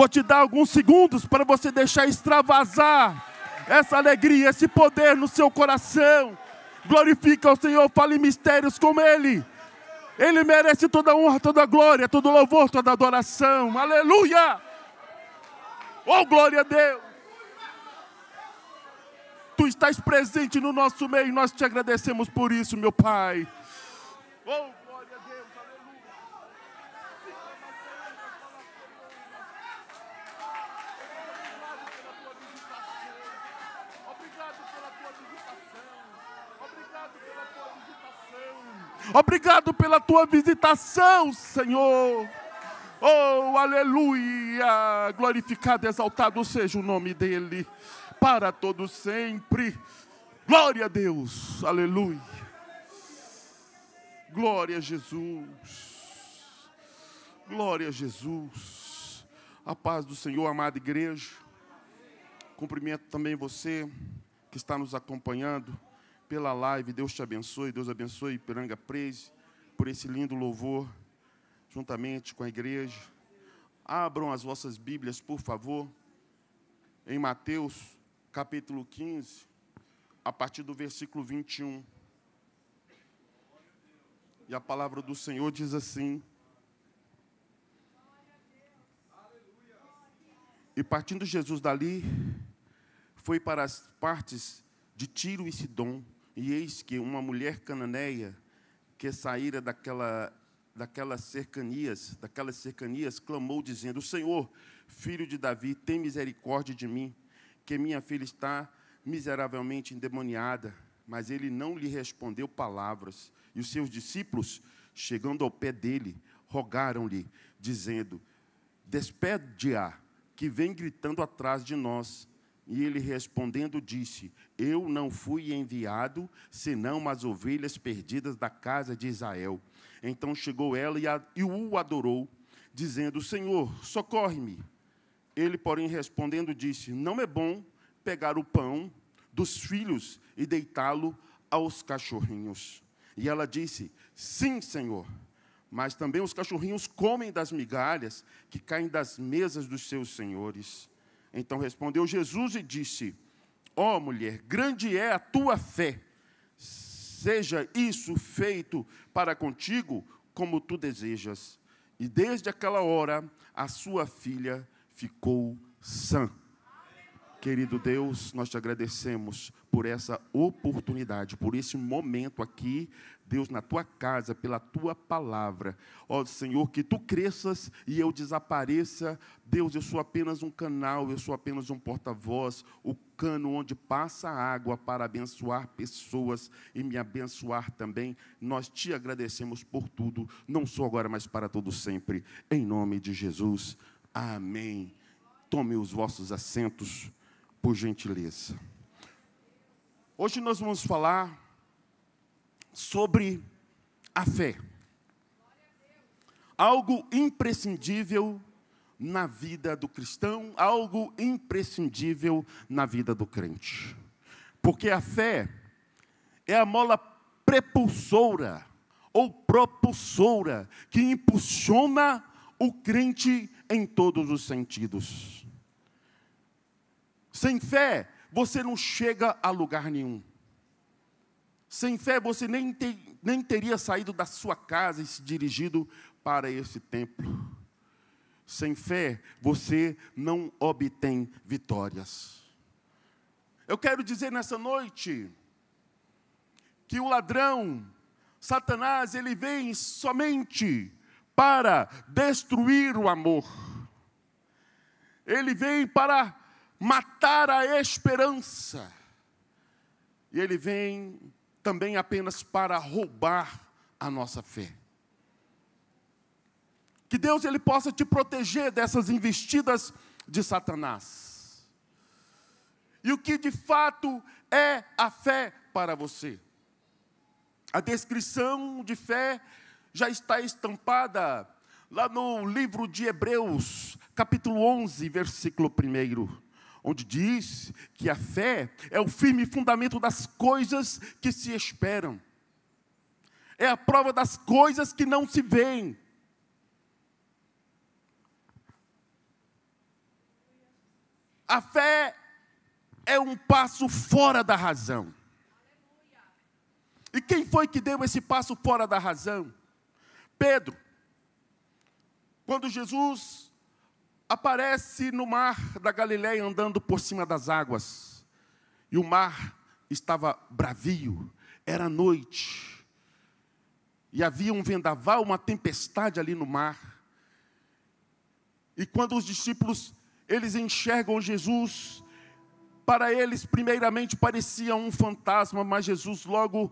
Vou te dar alguns segundos para você deixar extravasar essa alegria, esse poder no seu coração. Glorifica ao Senhor, fale mistérios com Ele. Ele merece toda a honra, toda a glória, todo o louvor, toda a adoração. Aleluia! Oh, glória a Deus! Tu estás presente no nosso meio, nós te agradecemos por isso, meu Pai. Oh, glória a Deus, aleluia! Obrigado pela tua visitação, Senhor. Oh, aleluia. Glorificado, exaltado seja o nome dEle, para todo sempre. Glória a Deus, aleluia. Glória a Jesus. Glória a Jesus. A paz do Senhor, amada igreja. Cumprimento também você que está nos acompanhando pela live. Deus te abençoe, Deus abençoe Ipiranga Praise por esse lindo louvor, juntamente com a igreja. Abram as vossas Bíblias, por favor, em Mateus, capítulo 15, a partir do versículo 21. E a palavra do Senhor diz assim: E partindo Jesus dali, foi para as partes de Tiro e Sidom, e eis que uma mulher cananeia, que saíra daquelas cercanias, clamou, dizendo: Senhor, filho de Davi, tem misericórdia de mim, que minha filha está miseravelmente endemoniada. Mas ele não lhe respondeu palavras. E os seus discípulos, chegando ao pé dele, rogaram-lhe, dizendo: Despede-a, que vem gritando atrás de nós. E ele respondendo disse: Eu não fui enviado, senão as ovelhas perdidas da casa de Israel. Então chegou ela e o adorou, dizendo: Senhor, socorre-me. Ele, porém, respondendo disse: Não é bom pegar o pão dos filhos e deitá-lo aos cachorrinhos. E ela disse: Sim, Senhor, mas também os cachorrinhos comem das migalhas que caem das mesas dos seus senhores. Então respondeu Jesus e disse: Ó mulher, grande é a tua fé, seja isso feito para contigo como tu desejas. E desde aquela hora a sua filha ficou sã. Querido Deus, nós te agradecemos por essa oportunidade, por esse momento aqui, Deus, na tua casa, pela tua palavra. Ó Senhor, que tu cresças e eu desapareça. Deus, eu sou apenas um canal, eu sou apenas um porta-voz, o cano onde passa a água para abençoar pessoas e me abençoar também. Nós te agradecemos por tudo, não só agora, mas para todo sempre. Em nome de Jesus, amém. Tome os vossos assentos, por gentileza. Hoje nós vamos falar sobre a fé. Algo imprescindível na vida do cristão, algo imprescindível na vida do crente. Porque a fé é a mola prepulsora ou propulsora que impulsiona o crente em todos os sentidos. Sem fé, você não chega a lugar nenhum. Sem fé, você nem teria saído da sua casa e se dirigido para esse templo. Sem fé, você não obtém vitórias. Eu quero dizer nessa noite que o ladrão, Satanás, ele vem somente para destruir o amor. Ele vem para matar a esperança. E ele vem também apenas para roubar a nossa fé. Que Deus ele possa te proteger dessas investidas de Satanás. E o que de fato é a fé para você? A descrição de fé já está estampada lá no livro de Hebreus, capítulo 11, versículo 1. Onde diz que a fé é o firme fundamento das coisas que se esperam. É a prova das coisas que não se veem. A fé é um passo fora da razão. E quem foi que deu esse passo fora da razão? Pedro. Quando Jesus aparece no mar da Galileia andando por cima das águas, e o mar estava bravio, era noite, e havia um vendaval, uma tempestade ali no mar. E quando os discípulos, eles enxergam Jesus, para eles primeiramente parecia um fantasma, mas Jesus logo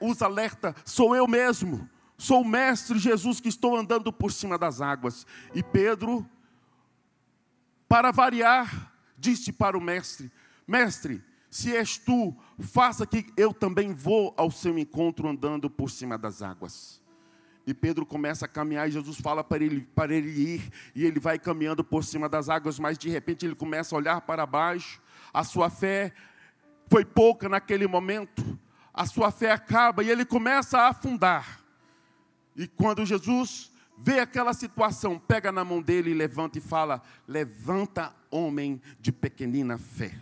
os alerta: sou eu mesmo, sou o mestre Jesus que estou andando por cima das águas. E Pedro, para variar, disse para o mestre: mestre, se és tu, faça que eu também vou ao seu encontro andando por cima das águas. E Pedro começa a caminhar e Jesus fala para ele ir, e ele vai caminhando por cima das águas, mas de repente ele começa a olhar para baixo. A sua fé foi pouca naquele momento, a sua fé acaba e ele começa a afundar. E quando Jesus vê aquela situação, pega na mão dele e levanta e fala: levanta, homem de pequenina fé.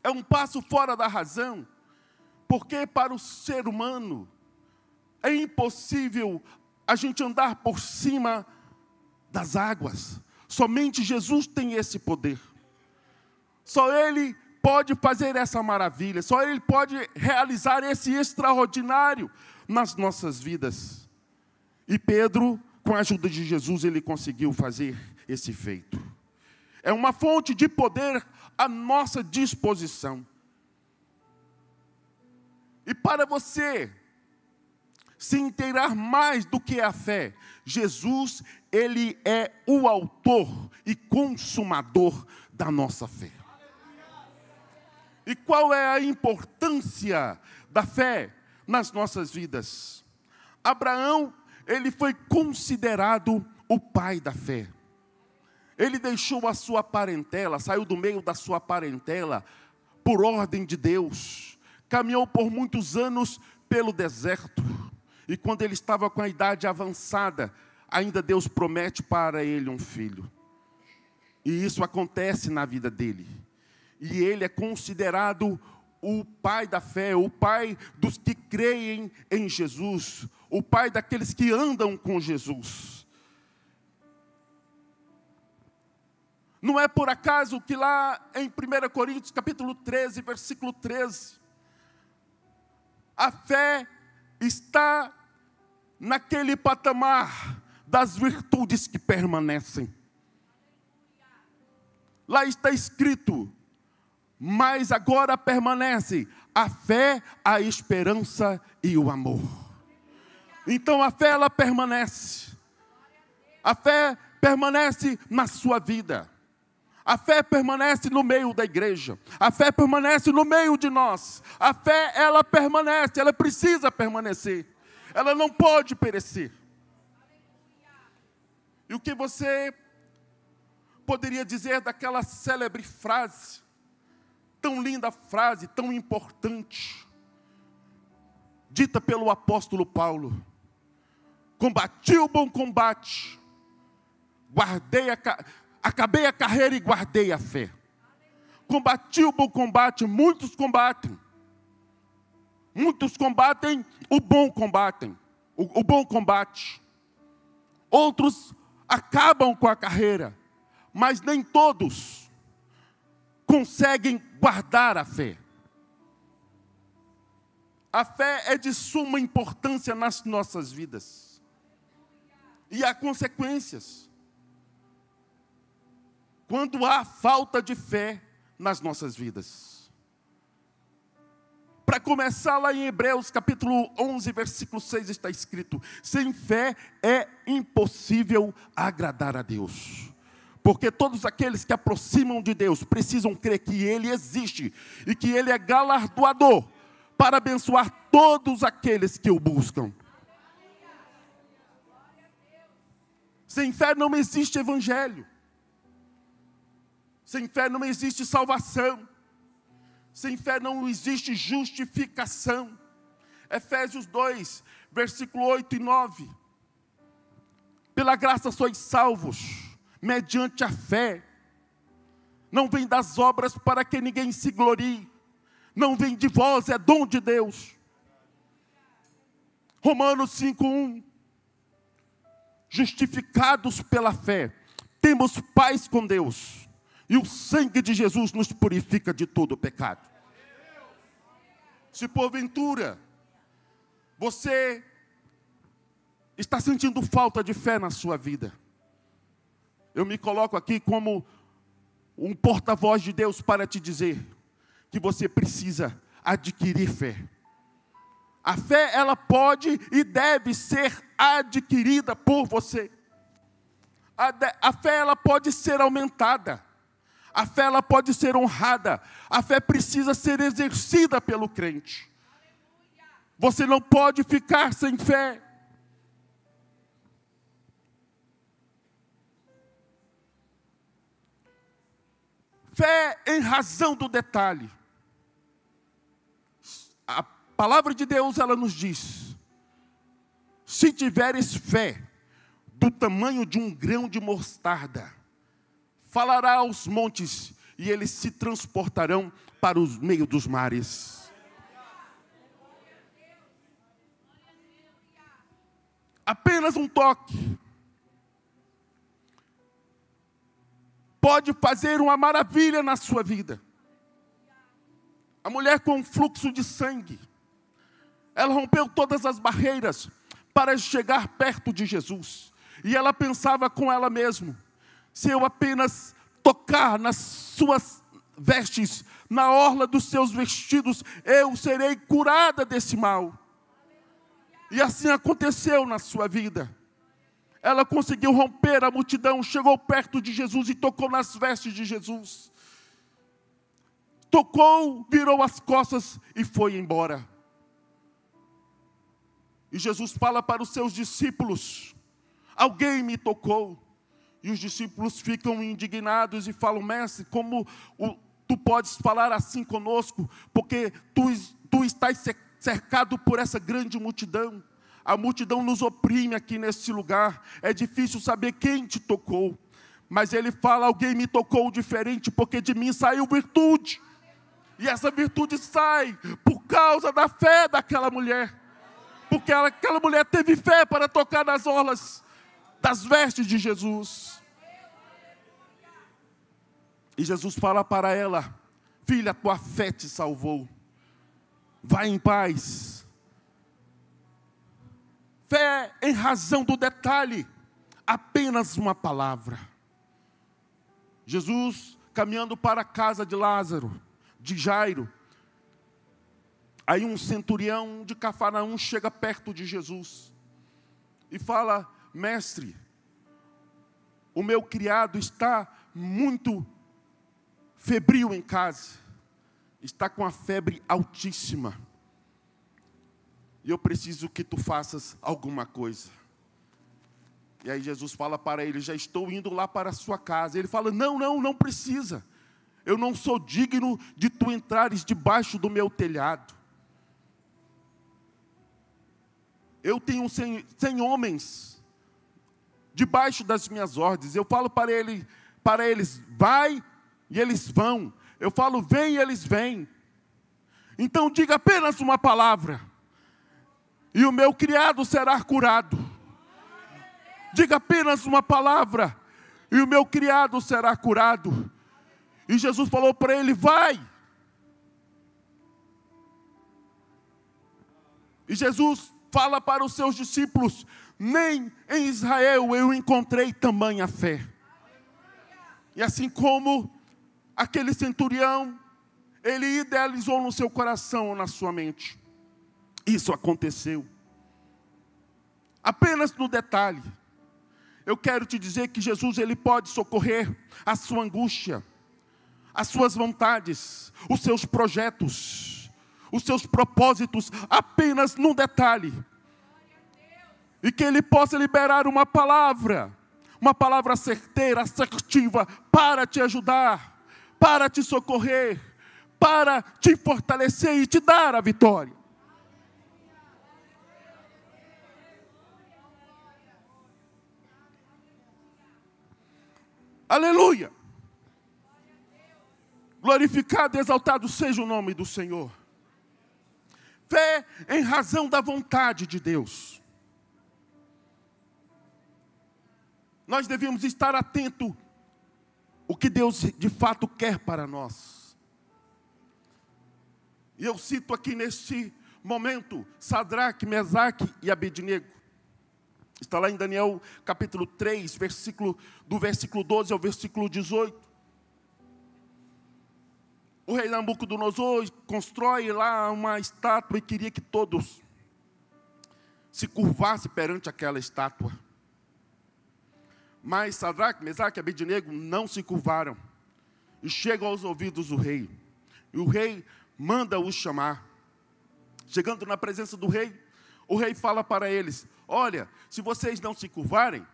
É um passo fora da razão, porque para o ser humano é impossível a gente andar por cima das águas. Somente Jesus tem esse poder. Só Ele pode fazer essa maravilha. Só Ele pode realizar esse extraordinário nas nossas vidas. E Pedro, com a ajuda de Jesus, ele conseguiu fazer esse feito. É uma fonte de poder à nossa disposição. E para você se inteirar mais do que a fé, Jesus, Ele é o autor e consumador da nossa fé. E qual é a importância da fé nas nossas vidas? Abraão, ele foi considerado o pai da fé. Ele deixou a sua parentela, saiu do meio da sua parentela, por ordem de Deus. Caminhou por muitos anos pelo deserto. E quando ele estava com a idade avançada, ainda Deus promete para ele um filho. E isso acontece na vida dele. E ele é considerado o pai da fé, o pai dos que creem em Jesus, o pai daqueles que andam com Jesus. Não é por acaso que lá em 1 Coríntios, capítulo 13, versículo 13, a fé está naquele patamar das virtudes que permanecem. Lá está escrito: mas agora permanece a fé, a esperança e o amor. Então a fé, ela permanece. A fé permanece na sua vida. A fé permanece no meio da igreja. A fé permanece no meio de nós. A fé, ela permanece, ela precisa permanecer. Ela não pode perecer. E o que você poderia dizer daquela célebre frase, tão linda frase, tão importante, dita pelo apóstolo Paulo: combati o bom combate, acabei a carreira e guardei a fé. Combati o bom combate, muitos combatem o bom combate. Outros acabam com a carreira, mas nem todos conseguem guardar a fé. A fé é de suma importância nas nossas vidas. E há consequências quando há falta de fé nas nossas vidas. Para começar, lá em Hebreus capítulo 11, versículo 6, está escrito: sem fé é impossível agradar a Deus. Porque todos aqueles que aproximam de Deus precisam crer que Ele existe e que Ele é galardoador para abençoar todos aqueles que o buscam. Sem fé não existe evangelho. Sem fé não existe salvação. Sem fé não existe justificação. Efésios 2, versículo 8 e 9. Pela graça sois salvos, mediante a fé. não vem das obras para que ninguém se glorie, não vem de vós, é dom de Deus. Romanos 5:1. Justificados pela fé, temos paz com Deus, e o sangue de Jesus nos purifica de todo o pecado. Se porventura você está sentindo falta de fé na sua vida, eu me coloco aqui como um porta-voz de Deus para te dizer que você precisa adquirir fé. A fé, ela pode e deve ser adquirida por você. A fé, ela pode ser aumentada. A fé, ela pode ser honrada. A fé precisa ser exercida pelo crente. Você não pode ficar sem fé. Fé em razão do detalhe. A palavra de Deus, ela nos diz: se tiveres fé do tamanho de um grão de mostarda, falará aos montes, e eles se transportarão para os meios dos mares. Apenas um toque pode fazer uma maravilha na sua vida. A mulher com fluxo de sangue, ela rompeu todas as barreiras para chegar perto de Jesus. E ela pensava com ela mesma: se eu apenas tocar nas suas vestes, na orla dos seus vestidos, eu serei curada desse mal. E assim aconteceu na sua vida. Ela conseguiu romper a multidão, chegou perto de Jesus e tocou nas vestes de Jesus. Tocou, virou as costas e foi embora. E Jesus fala para os seus discípulos: alguém me tocou. E os discípulos ficam indignados e falam: mestre, como tu podes falar assim conosco? Porque tu estás cercado por essa grande multidão. A multidão nos oprime aqui nesse lugar. É difícil saber quem te tocou. Mas ele fala: alguém me tocou diferente, porque de mim saiu virtude. E essa virtude sai por causa da fé daquela mulher. Porque aquela mulher teve fé para tocar nas orlas das vestes de Jesus. E Jesus fala para ela: filha, tua fé te salvou. Vai em paz. Fé em razão do detalhe. Apenas uma palavra. Jesus caminhando para a casa de Lázaro, de Jairo. Aí um centurião de Cafarnaum chega perto de Jesus e fala: mestre, o meu criado está muito febril em casa, está com a febre altíssima, e eu preciso que tu faças alguma coisa. E aí Jesus fala para ele: já estou indo lá para a sua casa. Ele fala: não precisa, eu não sou digno de tu entrares debaixo do meu telhado. Eu tenho 100 homens debaixo das minhas ordens. Eu falo para eles: vai, e eles vão. Eu falo: vem, e eles vêm. Então diga apenas uma palavra, e o meu criado será curado. Diga apenas uma palavra, e o meu criado será curado. E Jesus falou para ele: vai. E Jesus fala para os seus discípulos: nem em Israel eu encontrei tamanha fé. E assim como aquele centurião, ele idealizou no seu coração ou na sua mente. Isso aconteceu. Apenas no detalhe. Eu quero te dizer que Jesus, ele pode socorrer a sua angústia, as suas vontades, os seus projetos, os seus propósitos, apenas num detalhe. E que ele possa liberar uma palavra certeira, assertiva, para te ajudar, para te socorrer, para te fortalecer e te dar a vitória. Aleluia! Glorificado e exaltado seja o nome do Senhor. Fé em razão da vontade de Deus. Nós devemos estar atentos ao que Deus de fato quer para nós. E eu cito aqui neste momento Sadraque, Mesaque e Abednego. Está lá em Daniel capítulo 3, do versículo 12 ao versículo 18. O rei Nabucodonosor constrói lá uma estátua e queria que todos se curvassem perante aquela estátua. Mas Sadraque, Mesaque e Abednego não se curvaram. E chegam aos ouvidos do rei. E o rei manda-os chamar. Chegando na presença do rei, o rei fala para eles: olha, se vocês não se curvarem,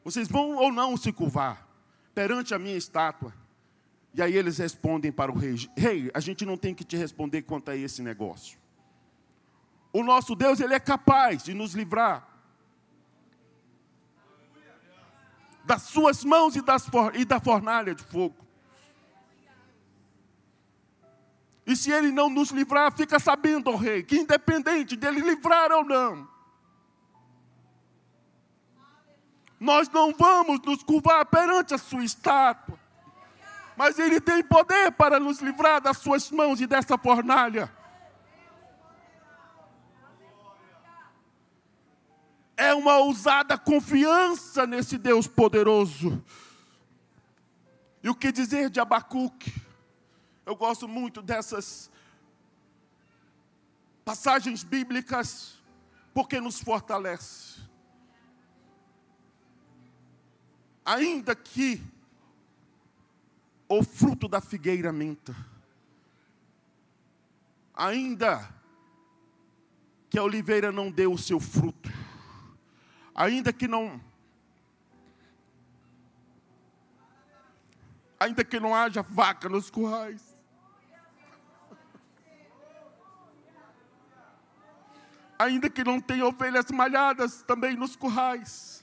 vocês vão ou não se curvar perante a minha estátua? E aí eles respondem para o rei: rei, a gente não tem que te responder quanto a esse negócio. O nosso Deus, Ele é capaz de nos livrar das suas mãos e da fornalha de fogo. E se Ele não nos livrar, fica sabendo, ó rei, que independente dEle livrar ou não, nós não vamos nos curvar perante a sua estátua. Mas Ele tem poder para nos livrar das suas mãos e dessa fornalha. É uma ousada confiança nesse Deus poderoso. E o que dizer de Abacuque? Eu gosto muito dessas passagens bíblicas, porque nos fortalece. Ainda que o fruto da figueira minta, ainda que a oliveira não dê o seu fruto, ainda que não haja vaca nos currais, ainda que não tenha ovelhas malhadas também nos currais,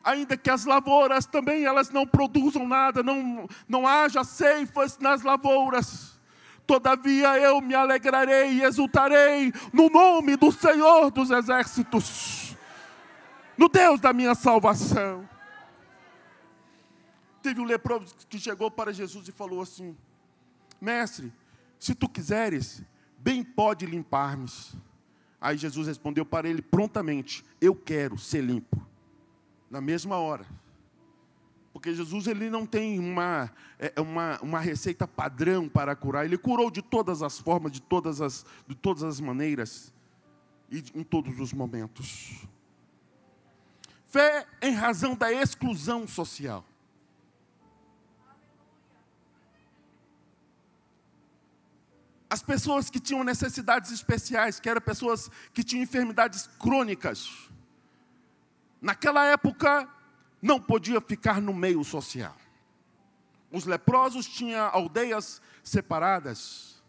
ainda que as lavouras também elas não produzam nada, não haja ceifas nas lavouras, todavia eu me alegrarei e exultarei no nome do Senhor dos Exércitos, no Deus da minha salvação. Teve um leproso que chegou para Jesus e falou assim: mestre, se tu quiseres, bem pode limpar-me. Aí Jesus respondeu para ele prontamente: eu quero ser limpo. Na mesma hora. Porque Jesus ele não tem uma receita padrão para curar. Ele curou de todas as formas, de todas as maneiras e em todos os momentos. Fé em razão da exclusão social. As pessoas que tinham necessidades especiais, que eram pessoas que tinham enfermidades crônicas, naquela época não podia ficar no meio social. Os leprosos tinham aldeias separadas.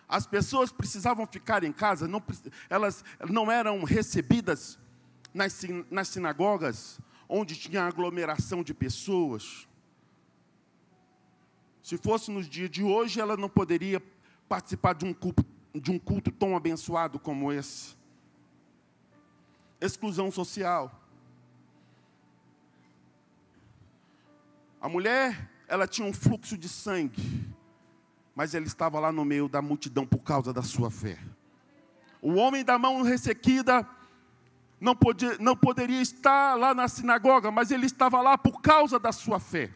As pessoas precisavam ficar em casa, elas não eram recebidas nas sinagogas, onde tinha aglomeração de pessoas. Se fosse nos dias de hoje, ela não poderia participar de um culto tão abençoado como esse. Exclusão social. A mulher, ela tinha um fluxo de sangue, mas ela estava lá no meio da multidão por causa da sua fé. O homem da mão ressequida não poderia estar lá na sinagoga, mas ele estava lá por causa da sua fé.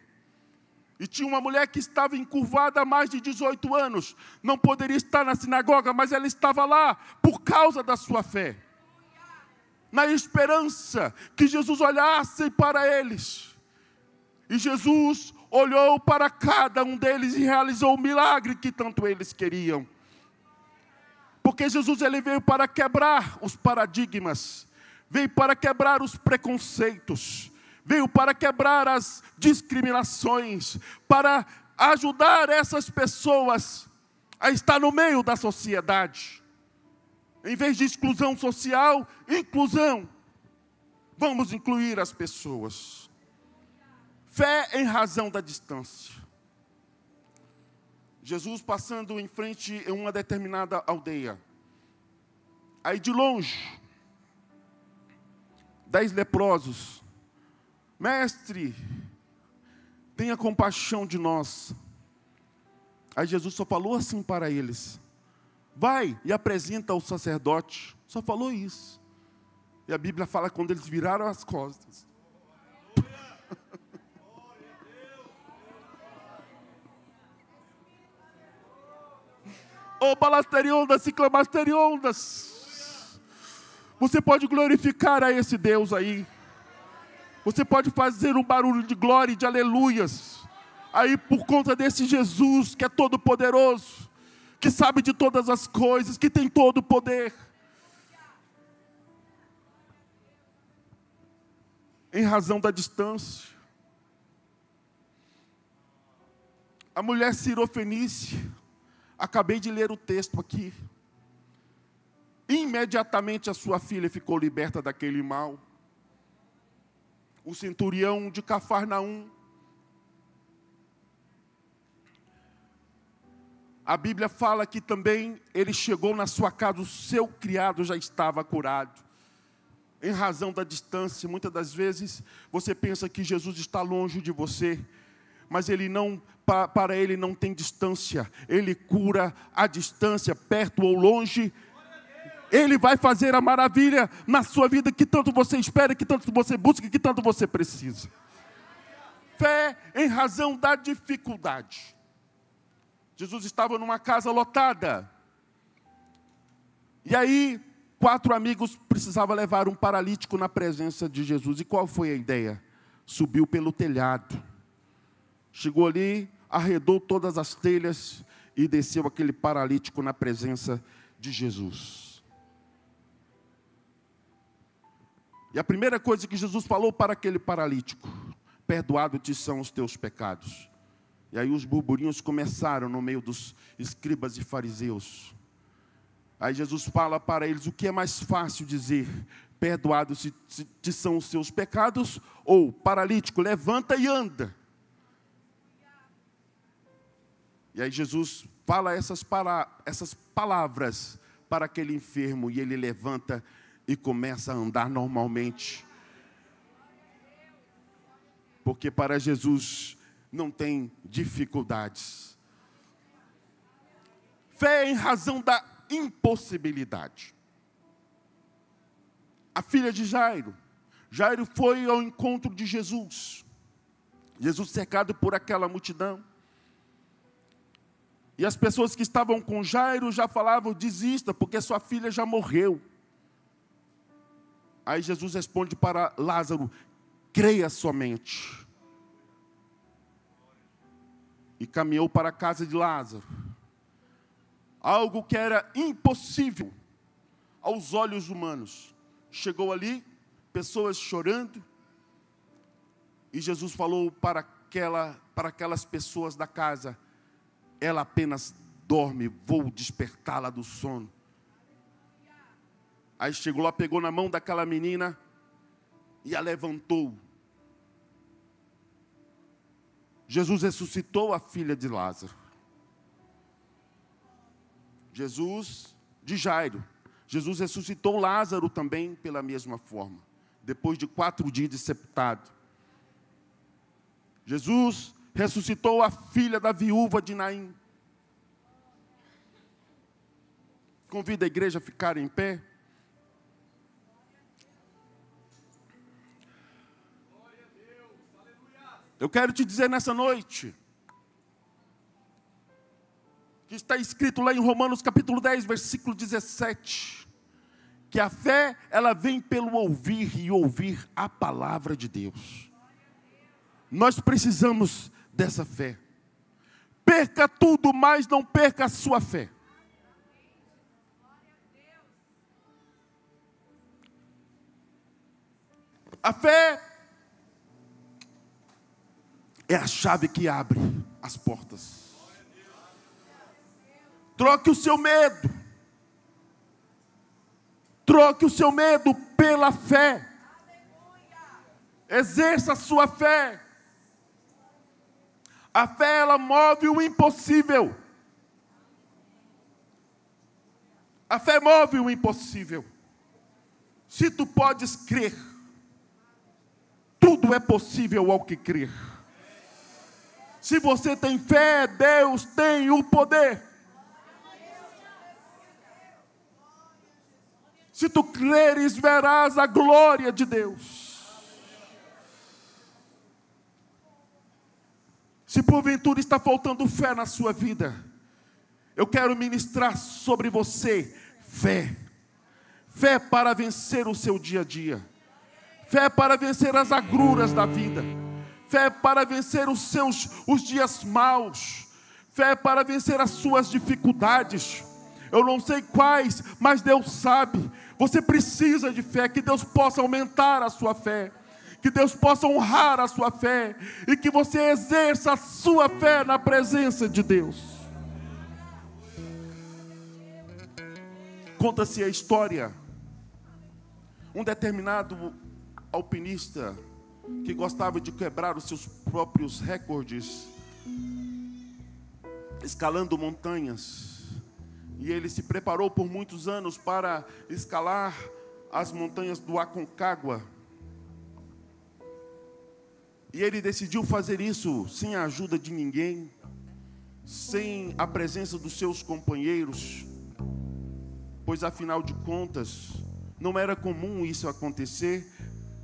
E tinha uma mulher que estava encurvada há mais de 18 anos, não poderia estar na sinagoga, mas ela estava lá por causa da sua fé. Na esperança que Jesus olhasse para eles. E Jesus olhou para cada um deles e realizou o milagre que tanto eles queriam. Porque Jesus ele veio para quebrar os paradigmas, veio para quebrar os preconceitos, veio para quebrar as discriminações, para ajudar essas pessoas a estar no meio da sociedade. Em vez de exclusão social, inclusão. Vamos incluir as pessoas. Fé em razão da distância. Jesus passando em frente a uma determinada aldeia. Aí de longe, 10 leprosos. Mestre, tenha compaixão de nós. Aí Jesus só falou assim para eles: vai e apresenta ao sacerdote. Só falou isso. E a Bíblia fala quando eles viraram as costas. Oh, balasteriondas, ciclamasteriondas. Você pode glorificar a esse Deus aí. Você pode fazer um barulho de glória e de aleluias. Aí por conta desse Jesus que é todo poderoso, que sabe de todas as coisas, que tem todo o poder. Em razão da distância. A mulher Sirofenícia, acabei de ler o texto aqui. Imediatamente a sua filha ficou liberta daquele mal. O centurião de Cafarnaum. A Bíblia fala que também ele chegou na sua casa, o seu criado já estava curado. Em razão da distância, muitas das vezes você pensa que Jesus está longe de você, mas ele não, para ele não tem distância. Ele cura à distância, perto ou longe. Ele vai fazer a maravilha na sua vida que tanto você espera, que tanto você busca, que tanto você precisa. Fé em razão da dificuldade. Jesus estava numa casa lotada. E aí, 4 amigos precisavam levar um paralítico na presença de Jesus. E qual foi a ideia? Subiu pelo telhado. Chegou ali, arredou todas as telhas e desceu aquele paralítico na presença de Jesus. E a primeira coisa que Jesus falou para aquele paralítico: perdoado-te são os teus pecados. E aí os burburinhos começaram no meio dos escribas e fariseus. Aí Jesus fala para eles: o que é mais fácil dizer? Perdoados-te são os seus pecados, ou paralítico, levanta e anda. E aí Jesus fala essas palavras para aquele enfermo, e ele levanta e começa a andar normalmente. Porque para Jesus não tem dificuldades. Fé em razão da impossibilidade. A filha de Jairo. Jairo foi ao encontro de Jesus. Jesus cercado por aquela multidão. E as pessoas que estavam com Jairo já falavam: desista, porque sua filha já morreu. Aí Jesus responde para Lázaro: creia somente. E caminhou para a casa de Lázaro. Algo que era impossível aos olhos humanos. Chegou ali, pessoas chorando. E Jesus falou para aquelas pessoas da casa: ela apenas dorme, vou despertá-la do sono. Aí chegou lá, pegou na mão daquela menina e a levantou. Jesus ressuscitou a filha de Lázaro. De Jairo. Jesus ressuscitou Lázaro também pela mesma forma. Depois de 4 dias de sepultado. Jesus ressuscitou a filha da viúva de Naim. Convido a igreja a ficar em pé. Eu quero te dizer nessa noite, que está escrito lá em Romanos capítulo 10, versículo 17, que a fé, ela vem pelo ouvir e ouvir a palavra de Deus. Nós precisamos dessa fé. Perca tudo, mas não perca a sua fé. A fé é a chave que abre as portas. Troque o seu medo. Troque o seu medo pela fé. Exerça a sua fé. A fé, ela move o impossível. A fé move o impossível. Se tu podes crer, tudo é possível ao que crer. Se você tem fé, Deus tem o poder. Se tu creres, verás a glória de Deus. Se porventura está faltando fé na sua vida, eu quero ministrar sobre você fé. Fé para vencer o seu dia a dia. Fé para vencer as agruras da vida. Fé para vencer os dias maus. Fé para vencer as suas dificuldades. Eu não sei quais, mas Deus sabe. Você precisa de fé, que Deus possa aumentar a sua fé, que Deus possa honrar a sua fé, e que você exerça a sua fé na presença de Deus. Conta-se a história, um determinado alpinista, que gostava de quebrar os seus próprios recordes, escalando montanhas, e ele se preparou por muitos anos para escalar as montanhas do Aconcagua. E ele decidiu fazer isso sem a ajuda de ninguém, sem a presença dos seus companheiros, pois afinal de contas, não era comum isso acontecer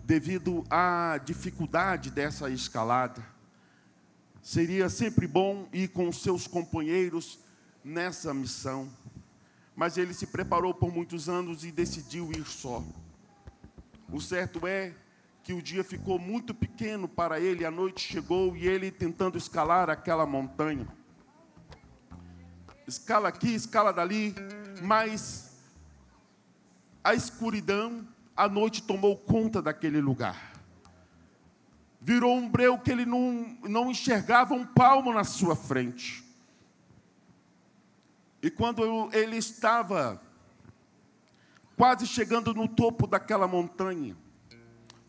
devido à dificuldade dessa escalada. Seria sempre bom ir com os seus companheiros nessa missão, mas ele se preparou por muitos anos e decidiu ir só. O certo é que o dia ficou muito pequeno para ele, a noite chegou e ele tentando escalar aquela montanha. Escala aqui, escala dali, mas a escuridão, a noite tomou conta daquele lugar. Virou um breu que ele não enxergava um palmo na sua frente. E quando ele estava quase chegando no topo daquela montanha,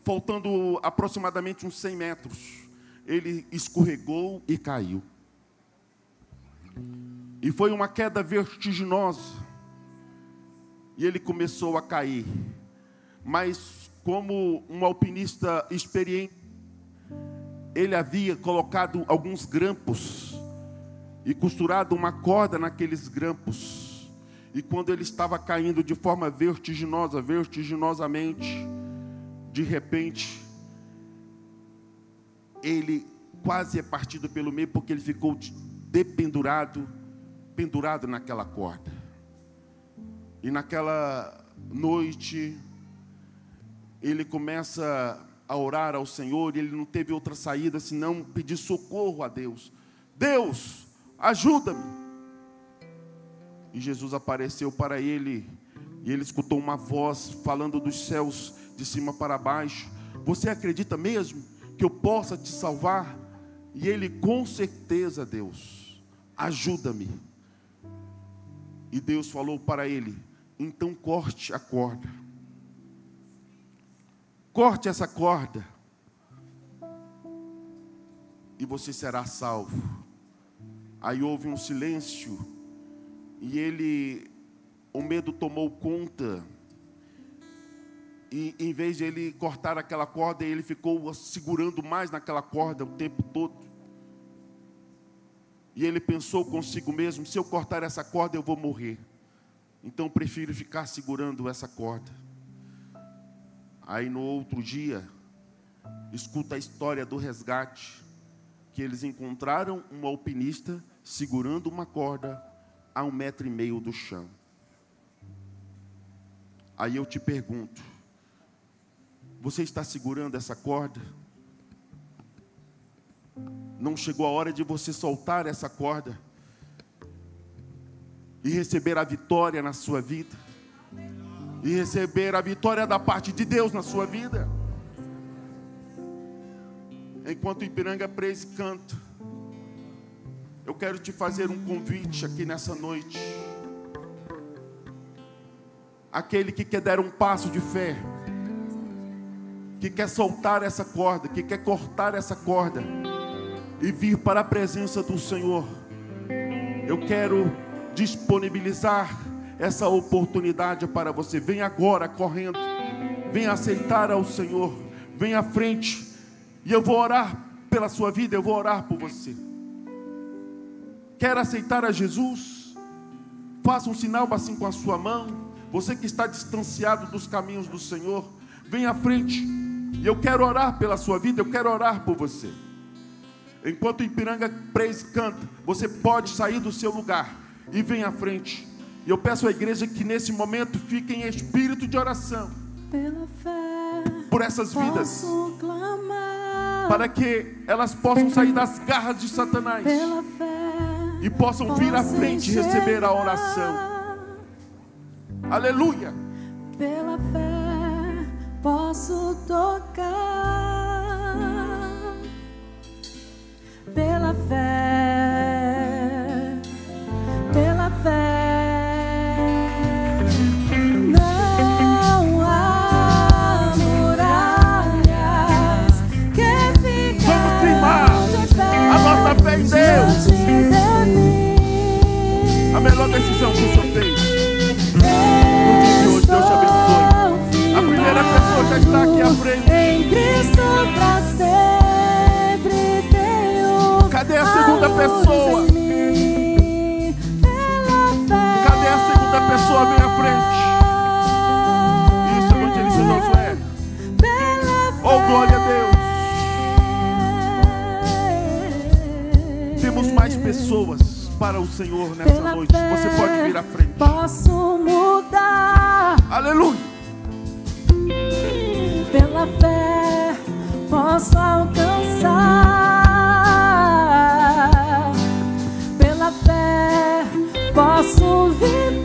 faltando aproximadamente uns 100 metros, ele escorregou e caiu. E foi uma queda vertiginosa. E ele começou a cair. Mas como um alpinista experiente, ele havia colocado alguns grampos e costurado uma corda naqueles grampos. E quando ele estava caindo de forma vertiginosamente, de repente, ele quase é partido pelo meio, porque ele ficou pendurado naquela corda. E naquela noite, ele começa a orar ao Senhor, e ele não teve outra saída senão pedir socorro a Deus. Deus, ajuda-me. E Jesus apareceu para ele, e ele escutou uma voz falando dos céus, de cima para baixo: você acredita mesmo que eu possa te salvar? E ele, com certeza, Deus, ajuda-me. E Deus falou para ele: então corte a corda. Corte essa corda, e você será salvo. Aí houve um silêncio, e o medo tomou conta. E em vez de ele cortar aquela corda, ele ficou segurando mais naquela corda o tempo todo. E ele pensou consigo mesmo: se eu cortar essa corda, eu vou morrer. Então prefiro ficar segurando essa corda. Aí no outro dia, escuta a história do resgate, que eles encontraram um alpinista segurando uma corda a 1,5 metro do chão. Aí eu te pergunto: você está segurando essa corda? Não chegou a hora de você soltar essa corda e receber a vitória na sua vida? E receber a vitória da parte de Deus na sua vida? Enquanto o Ipiranga Praise canta, eu quero te fazer um convite aqui nessa noite. Aquele que quer dar um passo de fé, que quer soltar essa corda, que quer cortar essa corda e vir para a presença do Senhor, eu quero disponibilizar essa oportunidade para você. Vem agora correndo, vem aceitar ao Senhor, vem à frente, e eu vou orar pela sua vida, eu vou orar por você. Quer aceitar a Jesus? Faça um sinal assim com a sua mão. Você que está distanciado dos caminhos do Senhor, vem à frente, e eu quero orar pela sua vida, eu quero orar por você. Enquanto o Ipiranga Praise canta, você pode sair do seu lugar e vem à frente. E eu peço à igreja que nesse momento fique em espírito de oração Pela fé, por essas vidas, posso clamar. para que elas possam sair das garras de Satanás Pela fé, e possam vir à frente e receber a oração. Aleluia! Pela fé, posso tocar. Pela fé, pela fé, não há muralhas que ficarão de pé. A nossa fé em Deus. A melhor decisão que o Senhor fez no dia de hoje, Deus te abençoe. A primeira pessoa já está aqui à frente. Em Cristo pra sempre tenho. Cadê a segunda pessoa? Cadê a segunda pessoa? Vem à frente. Isso, evangelista Josué. Oh, glória a Deus. Temos mais pessoas para o Senhor nessa noite. Você pode vir à frente. Posso mudar. Aleluia. Pela fé posso alcançar. Pela fé posso viver.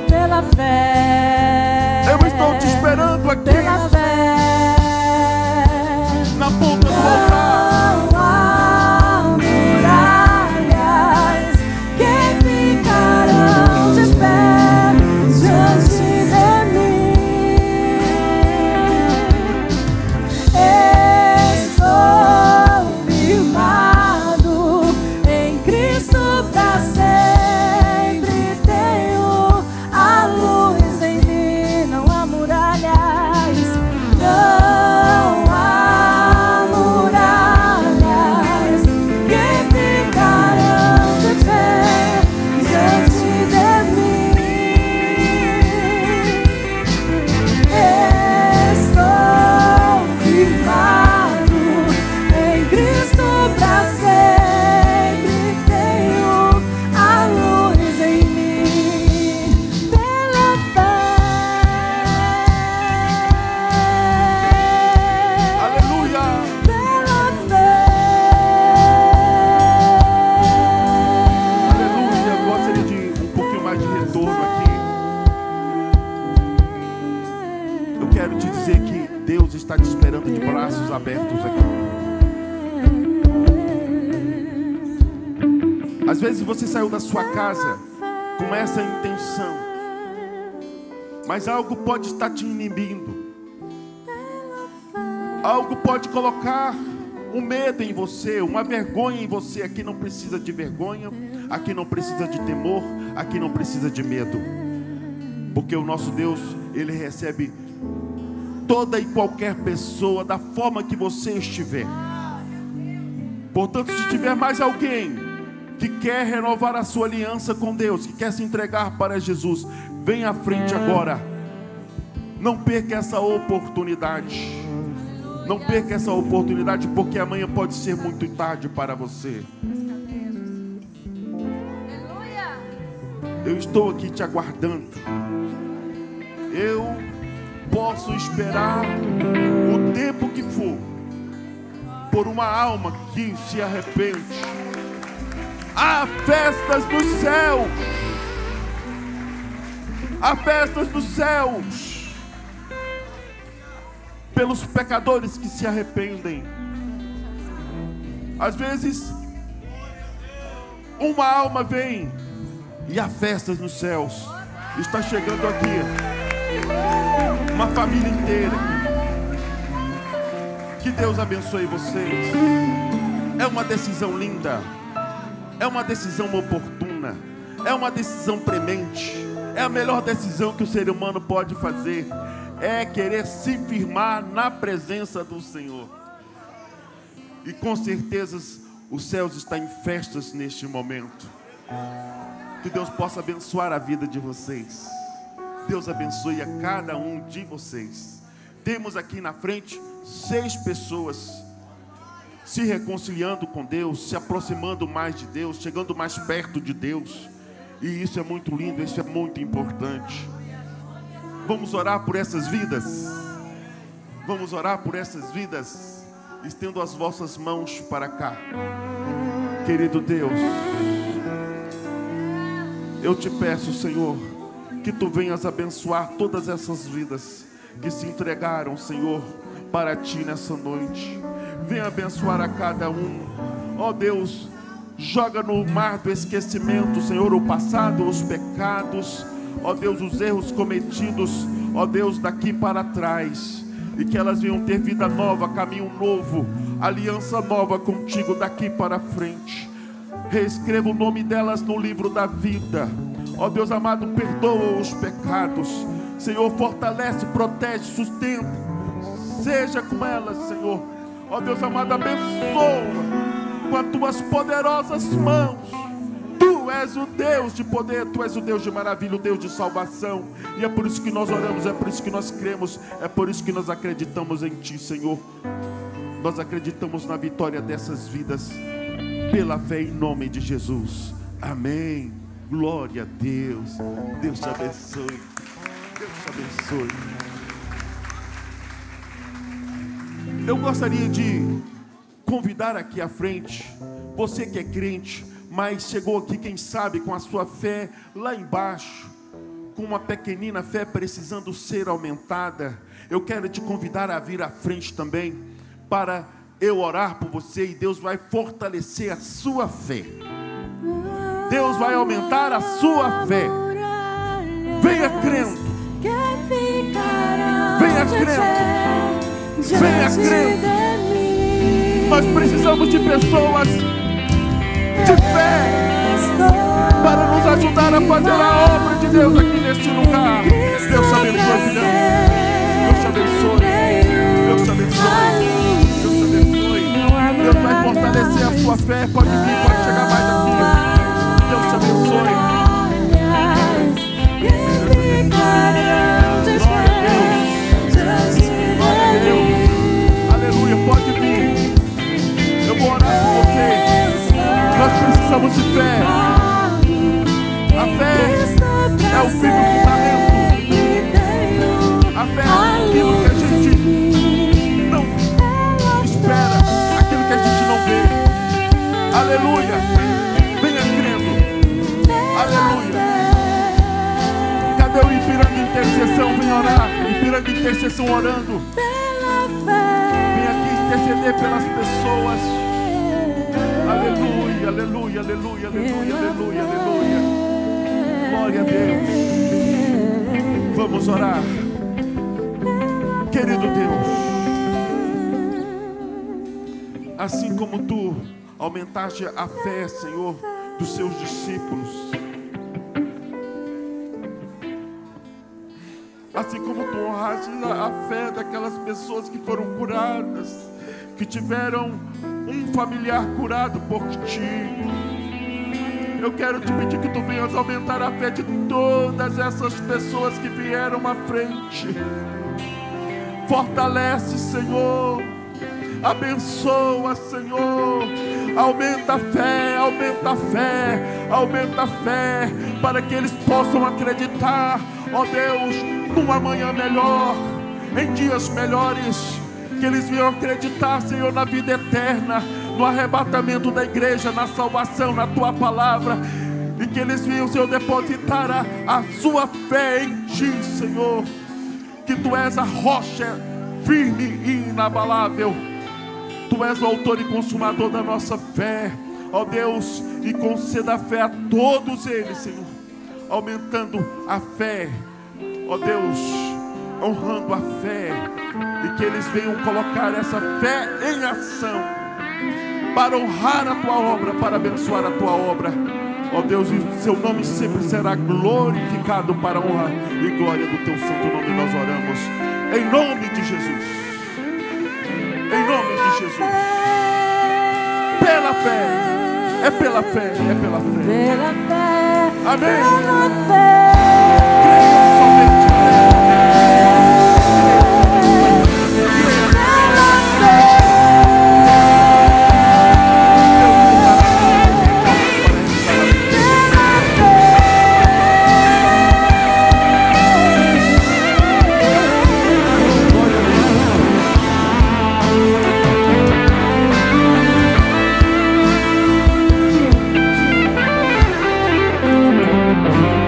Pela fé Eu estou te esperando aqui. Pela fé na ponta do altar. Não há muralhas que ficarão de pé diante de mim. Estou firmado em Cristo pra sempre. Tenho a luz em mim. Não há muralhas. Não há muralhas que ficarão de pé diante de mim. Estou firmado em Cristo pra sempre. Tenho a luz em mim. Pela fé. Aleluia. Pela fé. Aleluia. Eu gostaria de um pouquinho mais de retorno aqui. Eu quero te dizer que Deus está te esperando de braços abertos aqui. Às vezes você saiu da sua casa com essa intenção, mas algo pode estar te inibindo. Algo pode colocar um medo em você, uma vergonha em você. Aqui não precisa de vergonha, aqui não precisa de temor, aqui não precisa de medo. Porque o nosso Deus, Ele recebe toda e qualquer pessoa da forma que você estiver. Portanto, se tiver mais alguém que quer renovar a sua aliança com Deus, que quer se entregar para Jesus, vem à frente agora. Não perca essa oportunidade. Não perca essa oportunidade, porque amanhã pode ser muito tarde para você. Eu estou aqui te aguardando. Eu posso esperar o tempo que for por uma alma que se arrepende. Há festas nos céus. Há festas nos céus pelos pecadores que se arrependem. Às vezes uma alma vem e há festas nos céus. Está chegando aqui uma família inteira. Que Deus abençoe vocês. É uma decisão linda, é uma decisão oportuna. oportuna, é uma decisão premente, é a melhor decisão que o ser humano pode fazer, é querer se firmar na presença do Senhor. E com certeza os céus estão em festas neste momento. Que Deus possa abençoar a vida de vocês. Deus abençoe a cada um de vocês. Temos aqui na frente 6 pessoas se reconciliando com Deus, se aproximando mais de Deus, chegando mais perto de Deus. E isso é muito lindo, isso é muito importante. Vamos orar por essas vidas. Vamos orar por essas vidas. Estendo as vossas mãos para cá. Querido Deus, eu te peço, Senhor, que Tu venhas abençoar todas essas vidas que se entregaram, Senhor, para Ti nessa noite. Venha abençoar a cada um. Ó Deus, joga no mar do esquecimento, Senhor, o passado, os pecados, ó Deus, os erros cometidos, ó Deus, daqui para trás. E que elas venham ter vida nova, caminho novo, aliança nova contigo daqui para frente. Reescreva o nome delas no livro da vida. Ó Deus amado, perdoa os pecados. Senhor, fortalece, protege, sustenta. Seja com elas, Senhor. Ó Deus amado, abençoa com as tuas poderosas mãos. Tu és o Deus de poder, Tu és o Deus de maravilha, o Deus de salvação. E é por isso que nós oramos, é por isso que nós cremos, é por isso que nós acreditamos em Ti, Senhor. Nós acreditamos na vitória dessas vidas, pela fé em nome de Jesus. Amém. Glória a Deus. Deus te abençoe. Deus te abençoe. Eu gostaria de convidar aqui à frente, você que é crente, mas chegou aqui, quem sabe, com a sua fé lá embaixo, com uma pequenina fé precisando ser aumentada. Eu quero te convidar a vir à frente também, para eu orar por você, e Deus vai fortalecer a sua fé. Deus vai aumentar a sua fé. Venha crendo. Venha crendo. Venha crendo. Nós precisamos de pessoas de fé para nos ajudar a fazer a obra de Deus aqui neste lugar. Deus te abençoe, filhão. Deus te abençoe. Deus te abençoe. Deus te abençoe. Deus vai fortalecer a sua fé. Pode vir, pode chegar mais aqui. Deus te abençoe. Glória a Deus. Aleluia, pode vir. Eu vou orar por você. Nós precisamos de fé. A fé é o fim do fundamento. A fé é aquilo que a gente não espera, aquilo que a gente não vê. Aleluia. Venha crendo. Aleluia. Cadê o Ipiranga Intercessão? Vem orar. Ipiranga Intercessão orando. Vem aqui interceder pelas pessoas. Aleluia, aleluia, aleluia, aleluia, aleluia, aleluia. Glória a Deus. Vamos orar. Querido Deus, assim como Tu aumentaste a fé, Senhor, dos Seus discípulos, assim como Tu honraste a fé daquelas pessoas que foram curadas, que tiveram um familiar curado por Ti, eu quero Te pedir que Tu venhas aumentar a fé de todas essas pessoas que vieram à frente. Fortalece, Senhor. Abençoa, Senhor. Aumenta a fé, aumenta a fé, aumenta a fé, para que eles possam acreditar, ó Deus, numa manhã melhor, em dias melhores. Que eles venham acreditar, Senhor, na vida eterna, no arrebatamento da igreja, na salvação, na Tua palavra. E que eles venham, Senhor, depositar a sua fé em Ti, Senhor. Que Tu és a rocha firme e inabalável. Tu és o autor e consumador da nossa fé, ó Deus, e conceda a fé a todos eles, Senhor, aumentando a fé, ó Deus, honrando a fé, e que eles venham colocar essa fé em ação, para honrar a tua obra, para abençoar a tua obra. Ó Deus, e seu nome sempre será glorificado para a honra e glória do teu santo nome. Nós oramos em nome de Jesus. Em nome de Jesus. Pela fé. É pela fé. É pela fé. Pela fé. Amém. Pela fé.